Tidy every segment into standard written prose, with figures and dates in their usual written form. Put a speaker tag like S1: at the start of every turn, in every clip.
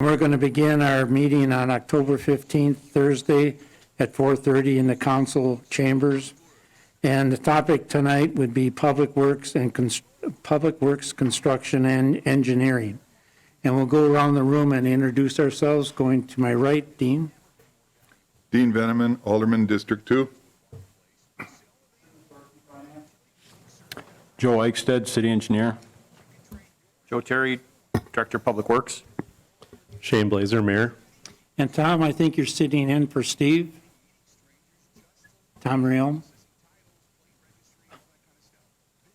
S1: We're going to begin our meeting on October 15th, Thursday at 4:30 in the council chambers. And the topic tonight would be Public Works, Construction, and Engineering. And we'll go around the room and introduce ourselves. Going to my right, Dean.
S2: Dean Veneman, Alderman, District 2.
S3: Joe Eichstead, City Engineer.
S4: Joe Terry, Director of Public Works.
S5: Shane Blazer, Mayor.
S1: And Tom, I think you're sitting in for Steve. Tom Realm.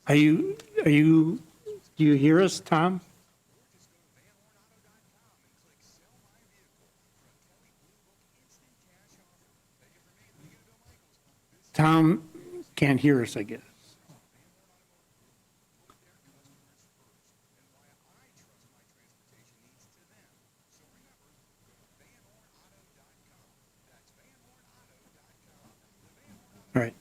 S1: Do you hear us, Tom? Tom can't hear us, I guess. All right.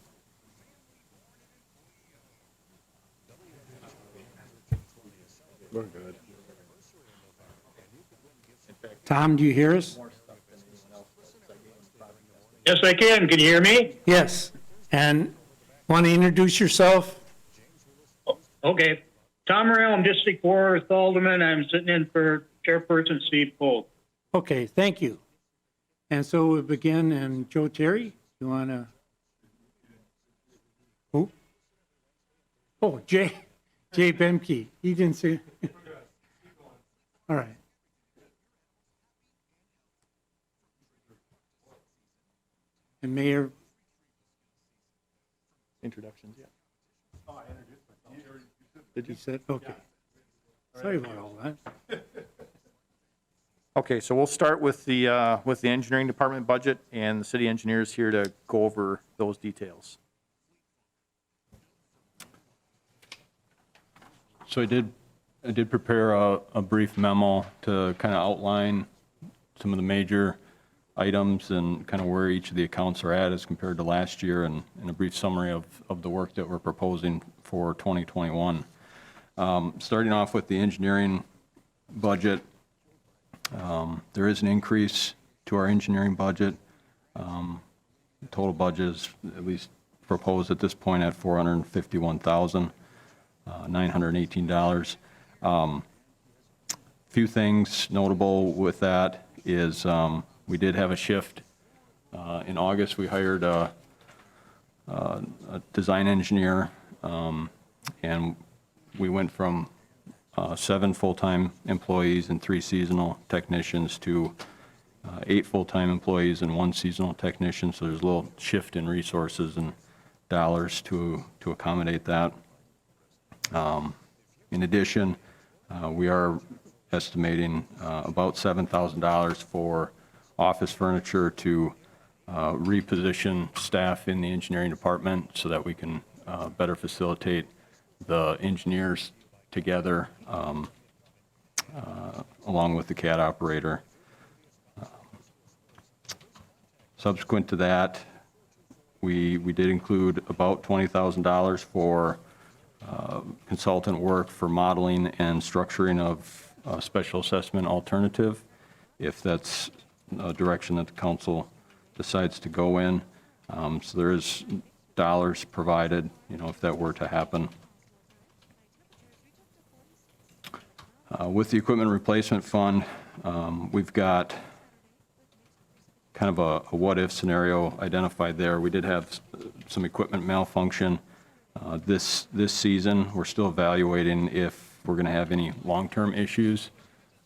S5: We're good.
S1: Tom, do you hear us?
S6: Yes, I can. Can you hear me?
S1: Yes. And want to introduce yourself?
S6: Okay. Tom Morrell, I'm District 4th Alderman. I'm sitting in for Chairperson Steve Polk.
S1: Okay, thank you. And so we'll begin, and Joe Terry, you want to? Who? Oh, Jay Bemke. He didn't say. All right. And Mayor.
S5: Introductions, yeah.
S1: Did you say? Okay. Sorry about all that.
S4: Okay, so we'll start with the engineering department budget, and the city engineer is here to go over those details.
S3: So I did prepare a brief memo to kind of outline some of the major items and kind of where each of the accounts are at as compared to last year, and a brief summary of the work that we're proposing for 2021. Starting off with the engineering budget, there is an increase to our engineering budget. The total budget is at least proposed at this point at $451,918. Few things notable with that is we did have a shift. In August, we hired a design engineer, and we went from 7 full-time employees and 3 seasonal technicians to 8 full-time employees and 1 seasonal technician. So there's a little shift in resources and dollars to accommodate that. In addition, we are estimating about $7,000 for office furniture to reposition staff in the engineering department so that we can better facilitate the engineers together along with the CAD operator. Subsequent to that, we did include about $20,000 for consultant work for modeling and structuring of special assessment alternative, if that's a direction that the council decides to go in. So there is dollars provided, if that were to happen. With the equipment replacement fund, we've got kind of a what-if scenario identified there. We did have some equipment malfunction this season. We're still evaluating if we're going to have any long-term issues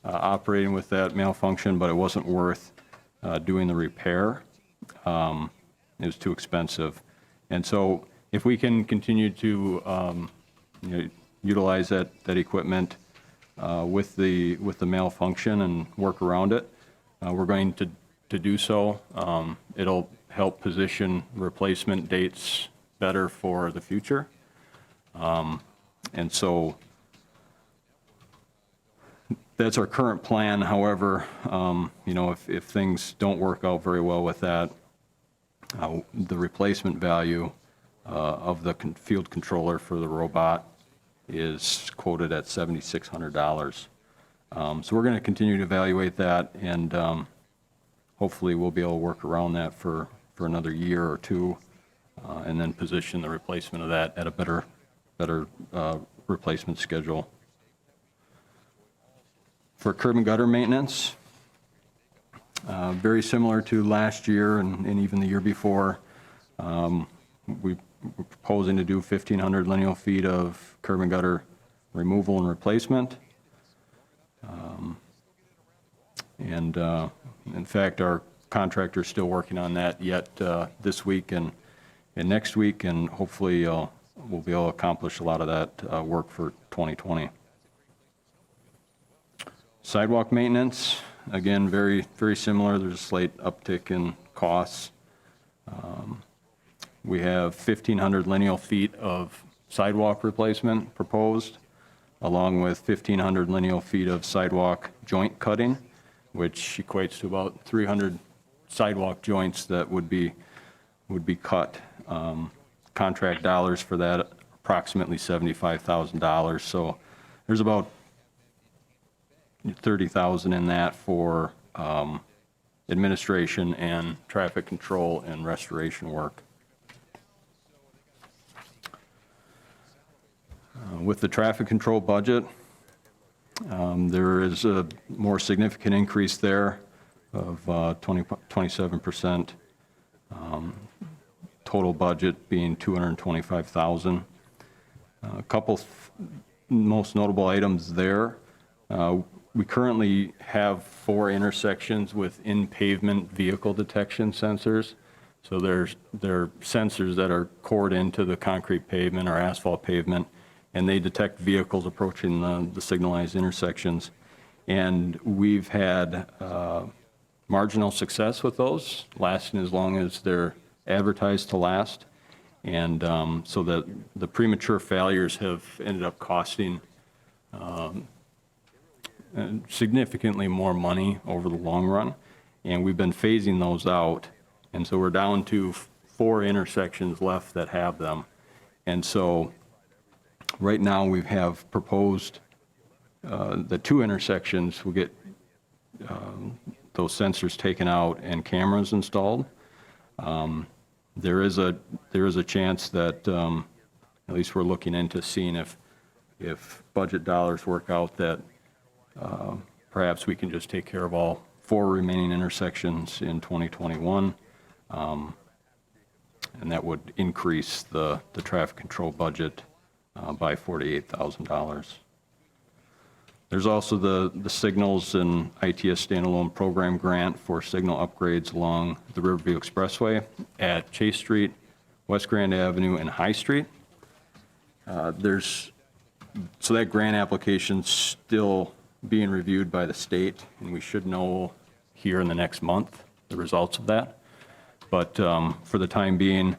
S3: operating with that malfunction, but it wasn't worth doing the repair. It was too expensive. And so if we can continue to utilize that equipment with the malfunction and work around it, we're going to do so. It'll help position replacement dates better for the future. And so that's our current plan. However, if things don't work out very well with that, the replacement value of the field controller for the robot is quoted at $7,600. So we're going to continue to evaluate that, and hopefully we'll be able to work around that for another year or two, and then position the replacement of that at a better replacement schedule. For curb and gutter maintenance, very similar to last year and even the year before, we're proposing to do 1,500 lineal feet of curb and gutter removal and replacement. And in fact, our contractor's still working on that yet this week and next week, and hopefully we'll be able to accomplish a lot of that work for 2020. Sidewalk maintenance, again, very, very similar. There's a slight uptick in costs. We have 1,500 lineal feet of sidewalk replacement proposed, along with 1,500 lineal feet of sidewalk joint cutting, which equates to about 300 sidewalk joints that would be cut. Contract dollars for that, approximately $75,000. So there's about $30,000 in that for administration and traffic control and restoration work. With the traffic control budget, there is a more significant increase there of 27%. Total budget being $225,000. A couple most notable items there. We currently have 4 intersections with in-pavement vehicle detection sensors. So they're sensors that are cored into the concrete pavement or asphalt pavement, and they detect vehicles approaching the signalized intersections. And we've had marginal success with those, lasting as long as they're advertised to last. And so that the premature failures have ended up costing significantly more money over the long run. And we've been phasing those out. And so we're down to 4 intersections left that have them. And so right now we have proposed the 2 intersections will get those sensors taken out and cameras installed. There is a chance that, at least we're looking into seeing if budget dollars work out, that perhaps we can just take care of all 4 remaining intersections in 2021. And that would increase the traffic control budget by $48,000. There's also the Signals and ITS standalone program grant for signal upgrades along the Riverview Expressway at Chase Street, West Grand Avenue, and High Street. So that grant application's still being reviewed by the state, and we should know here in the next month the results of that. But for the time being,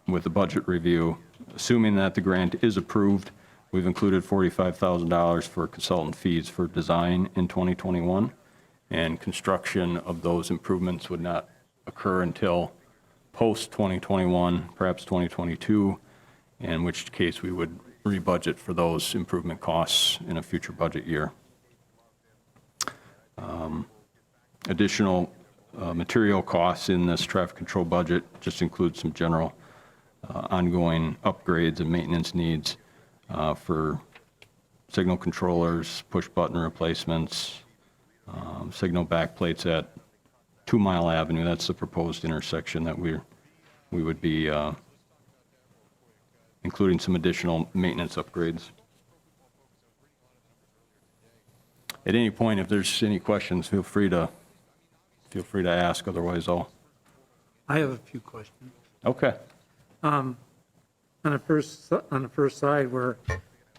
S3: with the budget review, assuming that the grant is approved, we've included $45,000 for consultant fees for design in 2021, and construction of those improvements would not occur until post-2021, perhaps 2022, in which case we would rebudget for those improvement costs in a future budget year. Additional material costs in this traffic control budget just include some general ongoing upgrades and maintenance needs for signal controllers, push button replacements, signal backplates at 2 Mile Avenue. That's the proposed intersection that we would be including some additional maintenance upgrades. At any point, if there's any questions, feel free to ask. Otherwise,
S1: I have a few questions.
S3: Okay.
S1: On the first side, where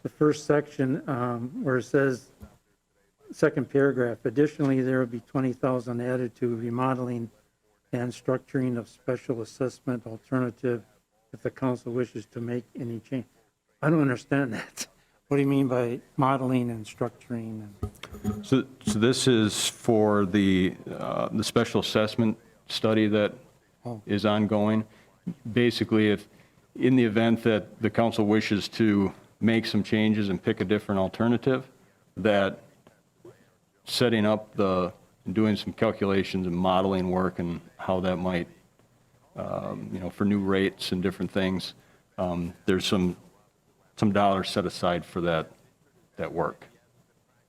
S1: the first section, where it says, second paragraph, additionally, there will be $20,000 added to remodeling and structuring of special assessment alternative if the council wishes to make any change. I don't understand that. What do you mean by modeling and structuring?
S3: So this is for the special assessment study that is ongoing. Basically, if in the event that the council wishes to make some changes and pick a different alternative, that setting up doing some calculations and modeling work and how that might, for new rates and different things, there's some dollars set aside for that work.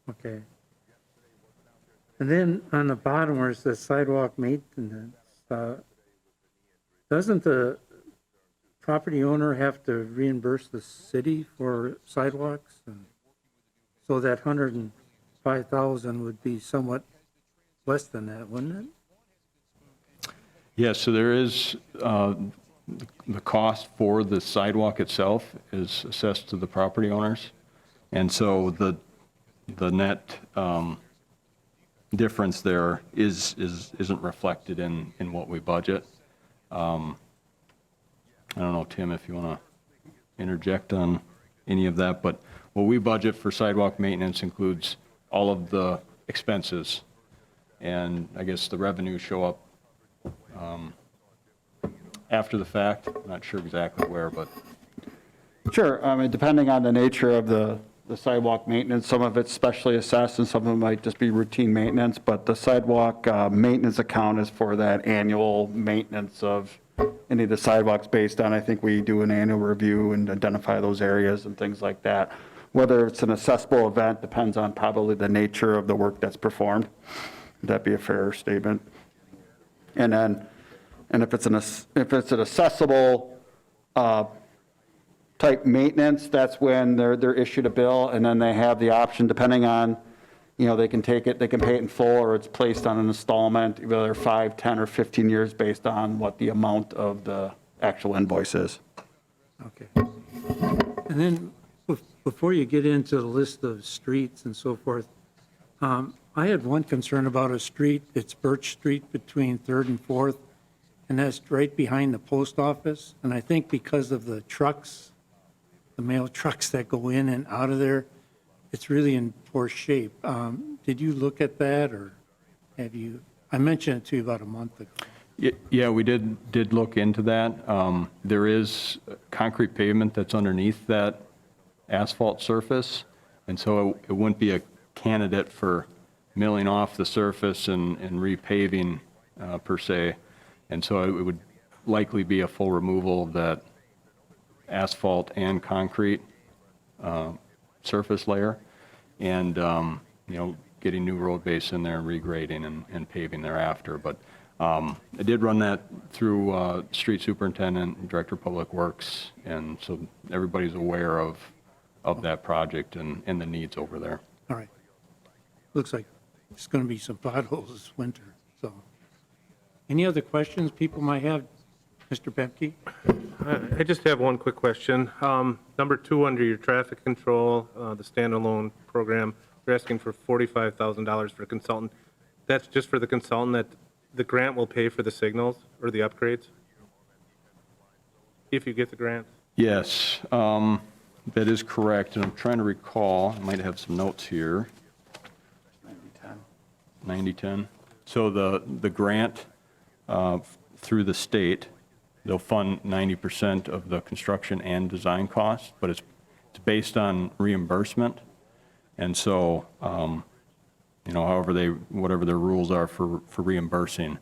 S1: Okay. And then on the bottom where it says sidewalk maintenance, doesn't the property owner have to reimburse the city for sidewalks? And so that 105,000 would be somewhat less than that, wouldn't it?
S3: Yeah, so there is, the cost for the sidewalk itself is assessed to the property owners. And so the net difference there isn't reflected in what we budget. I don't know, Tim, if you want to interject on any of that, but what we budget for sidewalk maintenance includes all of the expenses. And I guess the revenues show up after the fact. I'm not sure exactly where, but
S7: Sure, I mean, depending on the nature of the sidewalk maintenance, some of it's specially assessed and some of it might just be routine maintenance, but the sidewalk maintenance account is for that annual maintenance of any of the sidewalks based on, I think we do an annual review and identify those areas and things like that. Whether it's an accessible event depends on probably the nature of the work that's performed. Would that be a fair statement? And then, if it's an accessible type maintenance, that's when they're issued a bill, and then they have the option, depending on, they can pay it in full, or it's placed on an installment, whether 5, 10, or 15 years, based on what the amount of the actual invoice is.
S1: Okay. And then before you get into the list of streets and so forth, I had one concern about a street. It's Birch Street between 3rd and 4th, and that's right behind the post office. And I think because of the trucks, the mail trucks that go in and out of there, it's really in poor shape. Did you look at that, or have you? I mentioned it to you about a month ago.
S3: yeah, we did look into that. There is concrete pavement that's underneath that asphalt surface, and so it wouldn't be a candidate for milling off the surface and repaving per se. And so it would likely be a full removal of that asphalt and concrete surface layer, and getting new road base in there and regrading and paving thereafter. But I did run that through street superintendent and director of public works, and so everybody's aware of that project and the needs over there.
S1: All right. Looks like it's going to be some potholes this winter, so. Any other questions people might have? Mr. Bemke?
S5: I just have one quick question. Number 2, under your traffic control, the standalone program, you're asking for $45,000 for a consultant. That's just for the consultant, that the grant will pay for the signals or the upgrades? If you get the grant?
S3: Yes, that is correct, and I'm trying to recall, I might have some notes here. 90/10. So the grant through the state, they'll fund 90% of the construction and design costs, but it's based on reimbursement. And so, whatever their rules are for reimbursing,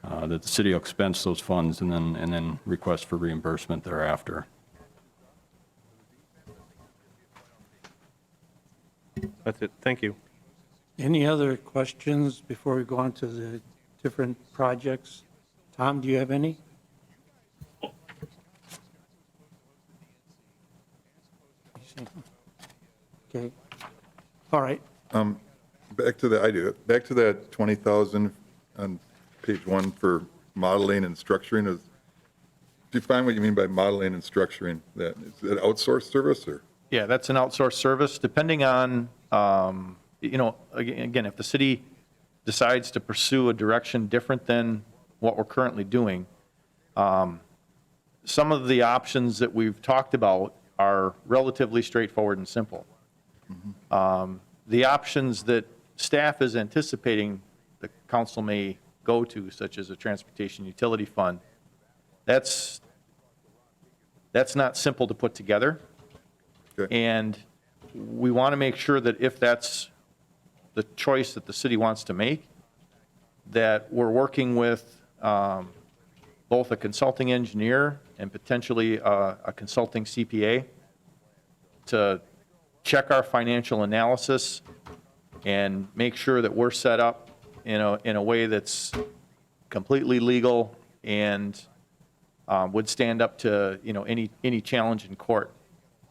S3: that the city will expense those funds and then request for reimbursement thereafter.
S5: That's it. Thank you.
S1: Any other questions before we go on to the different projects? Tom, do you have any? Okay. All right.
S2: Back to that 20,000 on page 1 for modeling and structuring. Define what you mean by modeling and structuring that. Is that outsourced service or?
S4: Yeah, that's an outsourced service, depending on, again, if the city decides to pursue a direction different than what we're currently doing, some of the options that we've talked about are relatively straightforward and simple. The options that staff is anticipating the council may go to, such as a transportation utility fund, that's not simple to put together.
S2: Okay.
S4: And we want to make sure that if that's the choice that the city wants to make, that we're working with both a consulting engineer and potentially a consulting CPA to check our financial analysis and make sure that we're set up in a way that's completely legal and would stand up to, any challenge in court.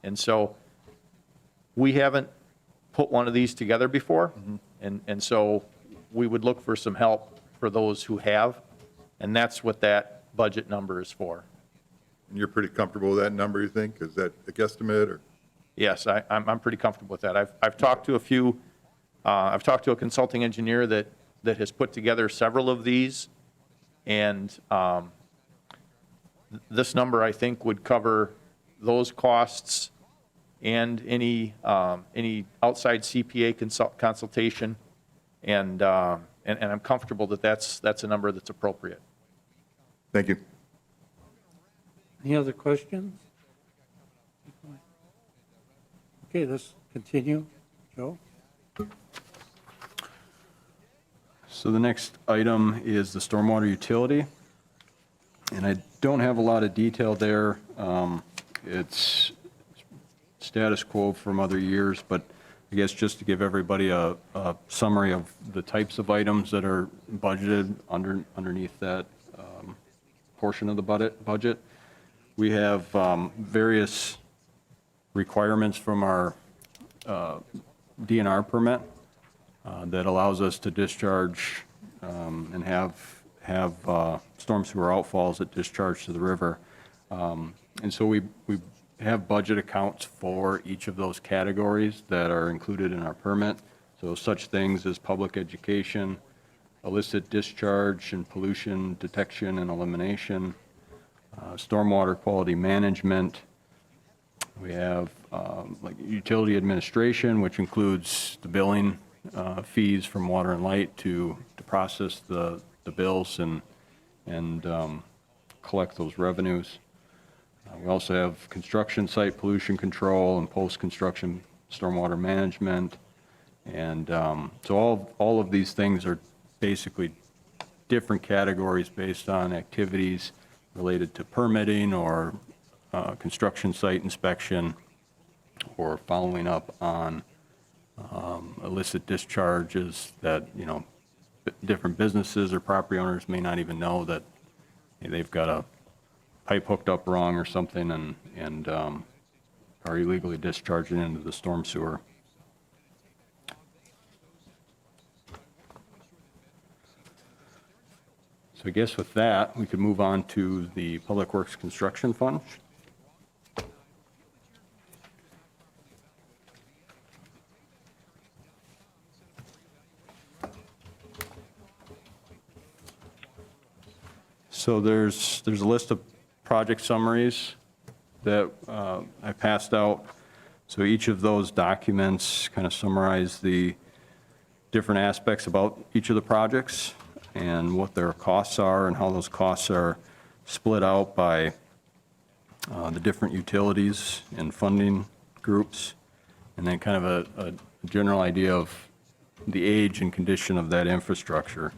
S4: And so we haven't put one of these together before, and so we would look for some help for those who have, and that's what that budget number is for.
S2: And you're pretty comfortable with that number, you think? Is that a guesstimate, or?
S4: Yes, I'm pretty comfortable with that. I've talked to a few, I've talked to a consulting engineer that has put together several of these, and this number, I think, would cover those costs and any outside CPA consultation, and I'm comfortable that that's a number that's appropriate.
S2: Thank you.
S1: Any other questions? Okay, let's continue. Joe?
S3: So the next item is the stormwater utility. And I don't have a lot of detail there. It's status quo from other years, but I guess just to give everybody a summary of the types of items that are budgeted underneath that portion of the budget. We have various requirements from our DNR permit that allows us to discharge and have storm sewer outfalls that discharge to the river. And so we have budget accounts for each of those categories that are included in our permit. So such things as public education, illicit discharge and pollution detection and elimination, stormwater quality management. We have like utility administration, which includes the billing fees from water and light to process the bills and collect those revenues. We also have construction site pollution control and post-construction stormwater management. And so all of these things are basically different categories based on activities related to permitting or construction site inspection or following up on illicit discharges that, different businesses or property owners may not even know that they've got a pipe hooked up wrong or something and are illegally discharging into the storm sewer. So I guess with that, we could move on to the Public Works Construction Fund. So there's a list of project summaries that I passed out. So each of those documents kind of summarize the different aspects about each of the projects and what their costs are and how those costs are split out by the different utilities and funding groups, and then kind of a general idea of the age and condition of that infrastructure.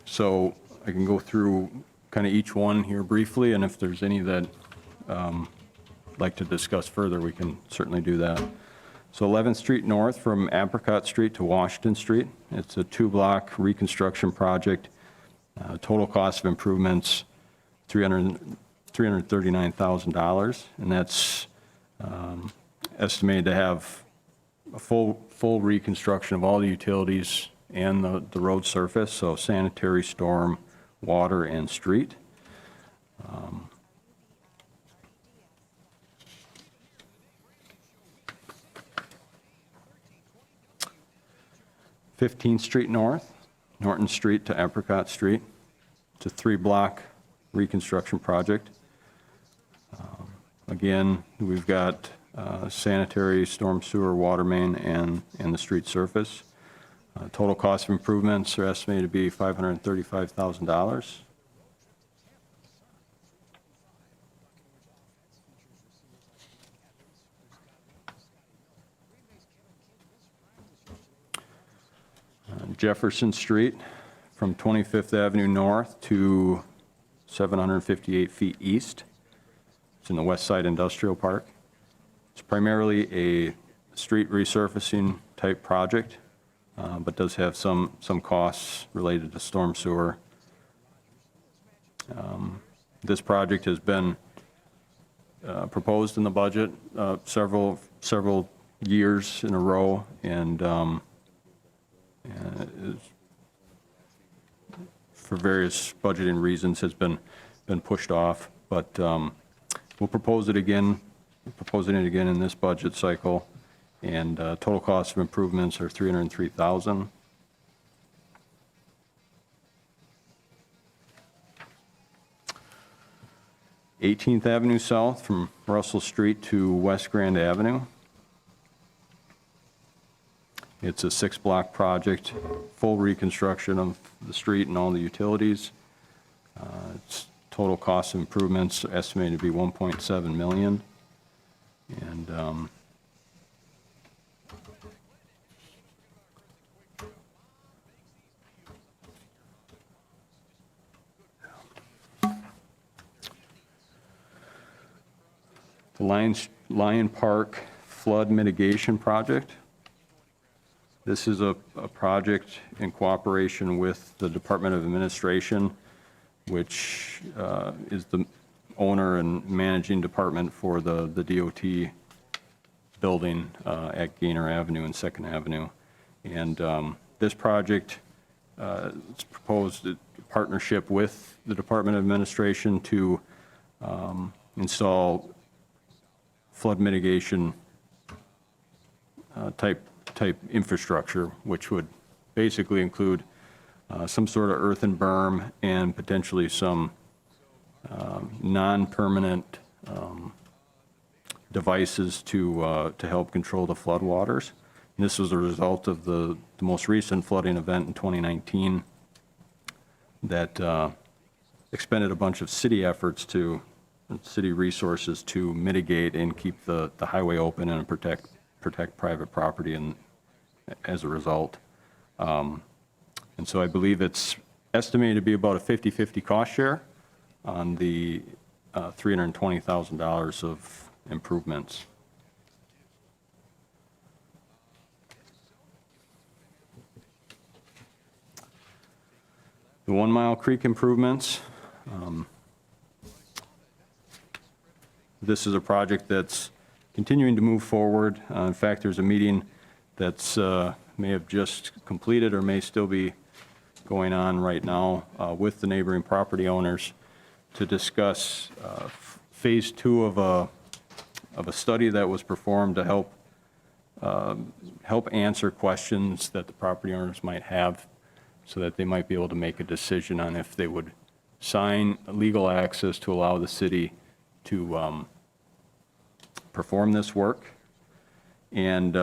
S3: So I can go through kind of each one here briefly, and if there's any that like to discuss further, we can certainly do that. So 11th Street North from Apricot Street to Washington Street. It's a 2-block reconstruction project. Total cost of improvements, $339,000, and that's estimated to have a full reconstruction of all the utilities and the road surface, so sanitary, storm, water, and street. 15th Street North, Norton Street to Apricot Street. It's a 3-block reconstruction project. Again, we've got sanitary, storm sewer, water main, and the street surface. Total cost of improvements are estimated to be $535,000. Jefferson Street from 25th Avenue North to 758 feet east. It's in the West Side Industrial Park. It's primarily a street resurfacing type project, but does have some costs related to storm sewer. This project has been proposed in the budget several years in a row, and is, for various budgeting reasons, has been pushed off. But we'll propose it again. We're proposing it again in this budget cycle, and total cost of improvements are $303,000. Eighteenth Avenue South from Russell Street to West Grand Avenue. It's a 6-block project, full reconstruction of the street and all the utilities. Its total cost of improvements estimated to be $1.7 million. And the Lion Park Flood Mitigation Project. This is a project in cooperation with the Department of Administration, which is the owner and managing department for the DOT building at Gaynor Avenue and 2nd Avenue. And this project is proposed a partnership with the Department of Administration to install flood mitigation type infrastructure, which would basically include some sort of earthen berm and potentially some non-permanent devices to help control the floodwaters. And this was a result of the most recent flooding event in 2019 that expended a bunch of city efforts to city resources to mitigate and keep the highway open and protect private property, and as a result. And so I believe it's estimated to be about a 50-50 cost share on the $320,000 of improvements. The 1 Mile Creek improvements. This is a project that's continuing to move forward. In fact, there's a meeting that's may have just completed or may still be going on right now with the neighboring property owners to discuss phase 2 of a study that was performed to help answer questions that the property owners might have, so that they might be able to make a decision on if they would sign legal access to allow the city to perform this work. And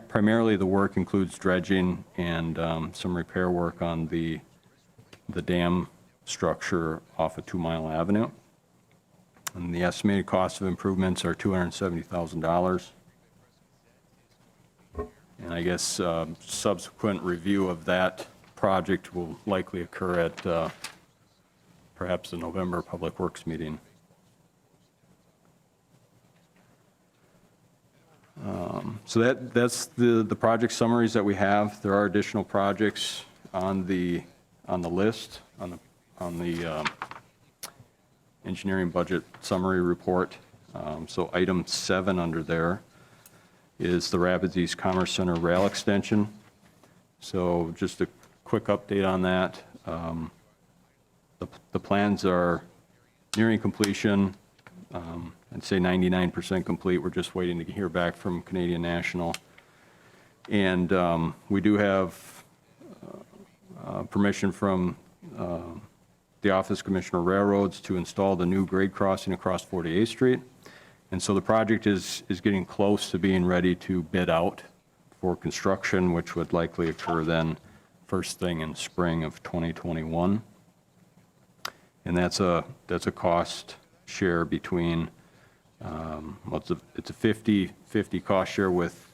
S3: primarily the work includes dredging and some repair work on the dam structure off of 2 Mile Avenue. And the estimated cost of improvements are $270,000. And I guess subsequent review of that project will likely occur at perhaps the November Public Works meeting. So that's the project summaries that we have. There are additional projects on the list on the engineering budget summary report. So item 7 under there is the Rapids East Commerce Center rail extension. So just a quick update on that. The plans are nearing completion. I'd say 99% complete. We're just waiting to hear back from Canadian National. And we do have permission from the Office Commissioner of Railroads to install the new grade crossing across 48th Street. And so the project is getting close to being ready to bid out for construction, which would likely occur then first thing in spring of 2021. And that's a cost share between, well, it's a 50-50 cost share with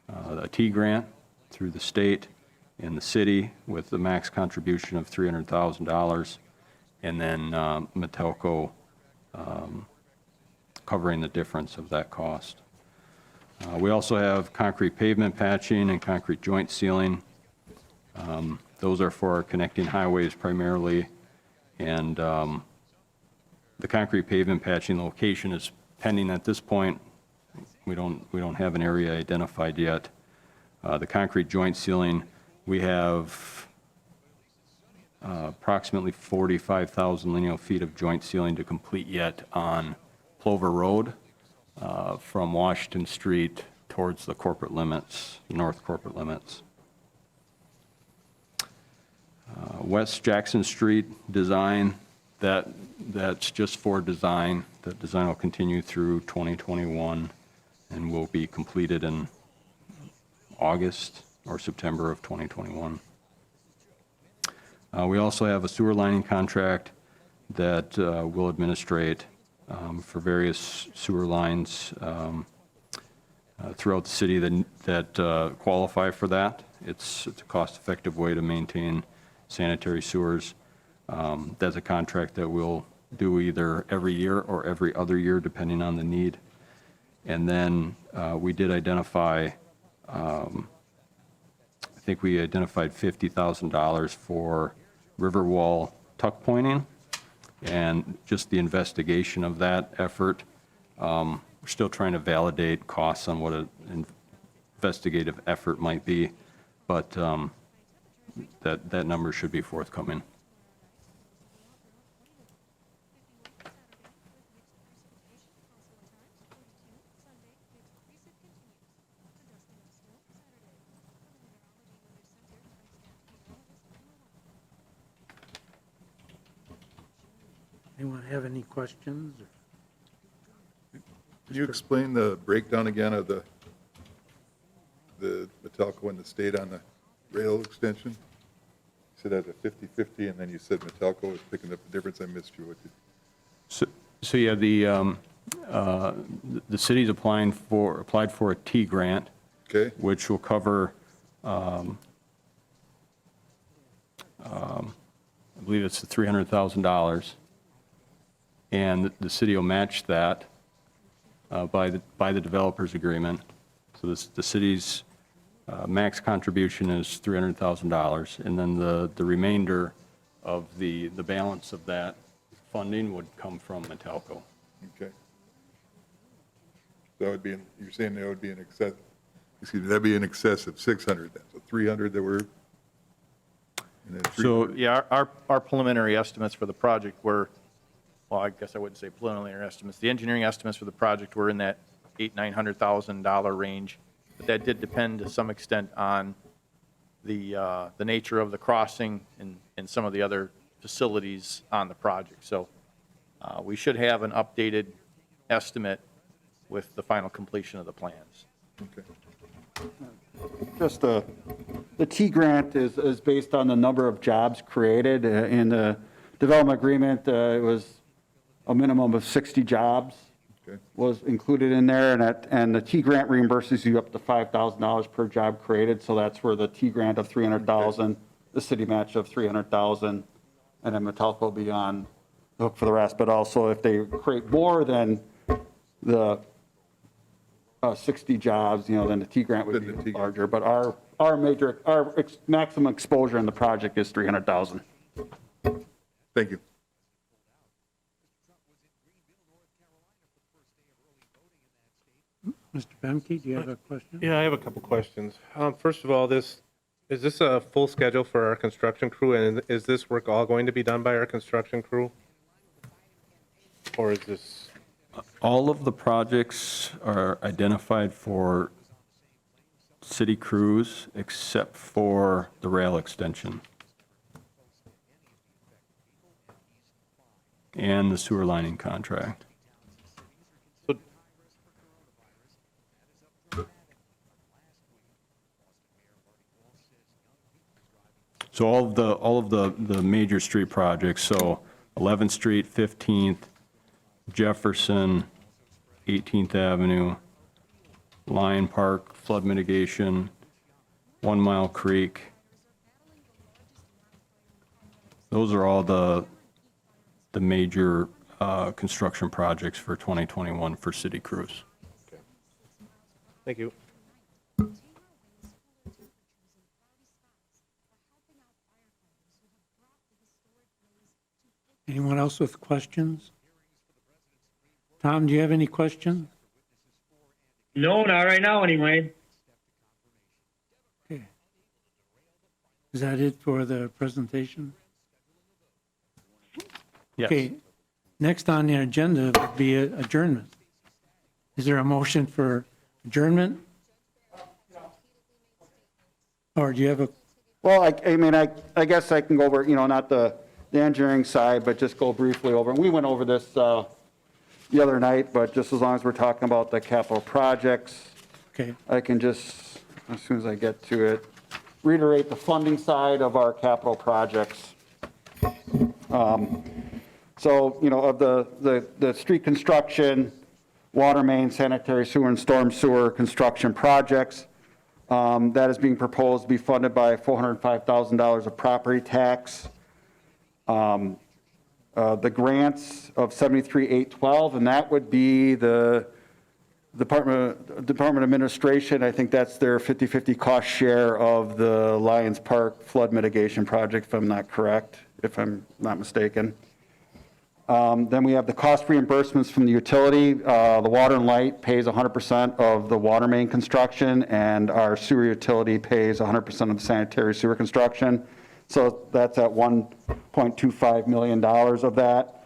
S3: a T grant through the state, in the city with the max contribution of $300,000, and then Metelco covering the difference of that cost. We also have concrete pavement patching and concrete joint sealing. Those are for connecting highways primarily, and the concrete pavement patching location is pending at this point. We don't have an area identified yet. The concrete joint sealing, we have approximately 45,000 lineal feet of joint sealing to complete yet on Plover Road from Washington Street towards the corporate limits, north corporate limits. West Jackson Street design, that's just for design. The design will continue through 2021 and will be completed in August or September of 2021. We also have a sewer lining contract that will administrate for various sewer lines throughout the city that qualify for that. It's a cost-effective way to maintain sanitary sewers. That's a contract that we'll do either every year or every other year, depending on the need. And then we did identify, I think we identified $50,000 for Riverwall tuck pointing, and just the investigation of that effort. We're still trying to validate costs on what an investigative effort might be, but that number should be forthcoming.
S1: Anyone have any questions?
S2: Can you explain the breakdown again of the Metelco and the state on the rail extension? You said that a 50/50, and then you said Metelco was picking up the difference. I missed you. What did?
S3: So yeah, the city's applied for a T grant,
S2: Okay,
S3: which will cover, I believe it's $300,000, and the city will match that by the developer's agreement. So the city's max contribution is $300,000, and then the remainder of the balance of that funding would come from Metelco.
S2: okay. That would be, you're saying that would be in excess, excuse me, that'd be in excess of 600 then, so 300 that were, and then 300.
S4: Yeah, our preliminary estimates for the project were, well, I guess I wouldn't say preliminary estimates. The engineering estimates for the project were in that $800,000-900,000 range. But that did depend to some extent on the nature of the crossing and some of the other facilities on the project. So we should have an updated estimate with the final completion of the plans.
S2: Okay.
S7: Just the T grant is based on the number of jobs created. In the development agreement, it was a minimum of 60 jobs
S2: Okay.
S7: was included in there, and the T grant reimburses you up to $5,000 per job created, so that's where the T grant of $300,000, the city match of $300,000, and then Metelco will be on the hook for the rest. But also, if they create more than the 60 jobs, then the T grant would
S2: Then the T
S7: be
S2: grant.
S7: larger. But our maximum exposure in the project is $300,000.
S2: Thank you.
S1: Mr. Bemke, do you have a question?
S5: Yeah, I have a couple questions. First of all, is this a full schedule for our construction crew, and is this work all going to be done by our construction crew? Or is this,
S3: All of the projects are identified for city crews except for the rail extension and the sewer lining contract. So all of the major street projects, so 11th Street, 15th, Jefferson, 18th Avenue, Lion Park, flood mitigation, 1 Mile Creek, Those are all the major construction projects for 2021 for city crews.
S5: Thank you.
S1: Anyone else with questions? Tom, do you have any questions?
S6: No, not right now anyway.
S1: Okay. Is that it for the presentation?
S4: Yes.
S1: Okay, next on the agenda would be adjournment. Is there a motion for adjournment? Or do you have a,
S7: Well, I mean, I guess I can go over, not the engineering side, but just go briefly over. We went over this the other night, but just as long as we're talking about the capital projects,
S1: okay,
S7: I can just, as soon as I get to it, reiterate the funding side of our capital projects. So, of the street construction, water main, sanitary sewer, and storm sewer construction projects, that is being proposed to be funded by $405,000 of property tax. The grants of 73,812, and that would be the Department Administration. I think that's their 50/50 cost share of the Lions Park flood mitigation project, if I'm not mistaken. Then we have the cost reimbursements from the utility. The water and light pays 100% of the water main construction, and our sewer utility pays 100% of the sanitary sewer construction. So that's at $1.25 million of that.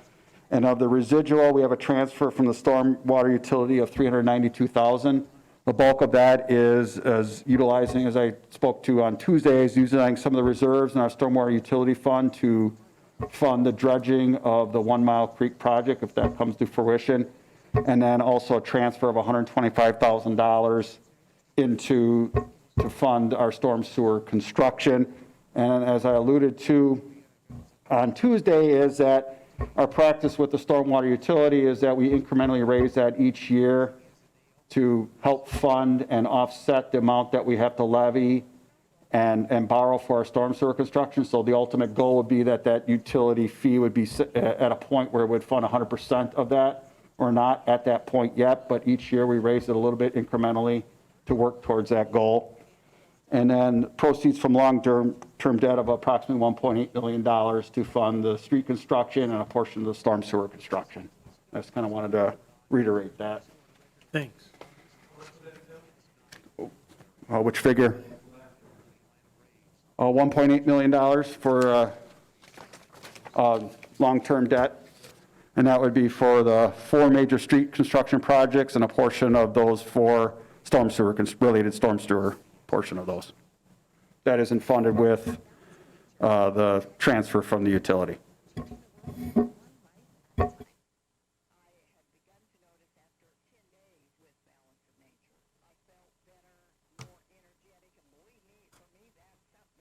S7: And of the residual, we have a transfer from the storm water utility of $392,000. The bulk of that is utilizing, as I spoke to on Tuesday, is using some of the reserves in our stormwater utility fund to fund the dredging of the 1 Mile Creek project, if that comes to fruition. And then also a transfer of $125,000 to fund our storm sewer construction. And as I alluded to on Tuesday, is that our practice with the stormwater utility is that we incrementally raise that each year to help fund and offset the amount that we have to levy and borrow for our storm sewer construction. So the ultimate goal would be that utility fee would be at a point where it would fund 100% of that. We're not at that point yet, but each year we raise it a little bit incrementally to work towards that goal. And then proceeds from long-term debt of approximately $1.8 million to fund the street construction and a portion of the storm sewer construction. I just kind of wanted to reiterate that.
S1: thanks.
S7: Which figure? $1.8 million for long-term debt. And that would be for the 4 major street construction projects and a portion of those 4 storm sewer, related storm sewer portion of those. That isn't funded with the transfer from the utility.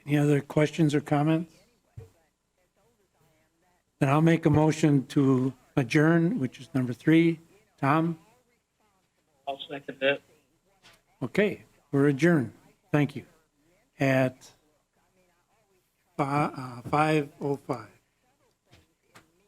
S1: Any other questions or comments? Then I'll make a motion to adjourn, which is number 3. Tom?
S6: I'll second that.
S1: Okay, we're adjourned. Thank you. At 5:05.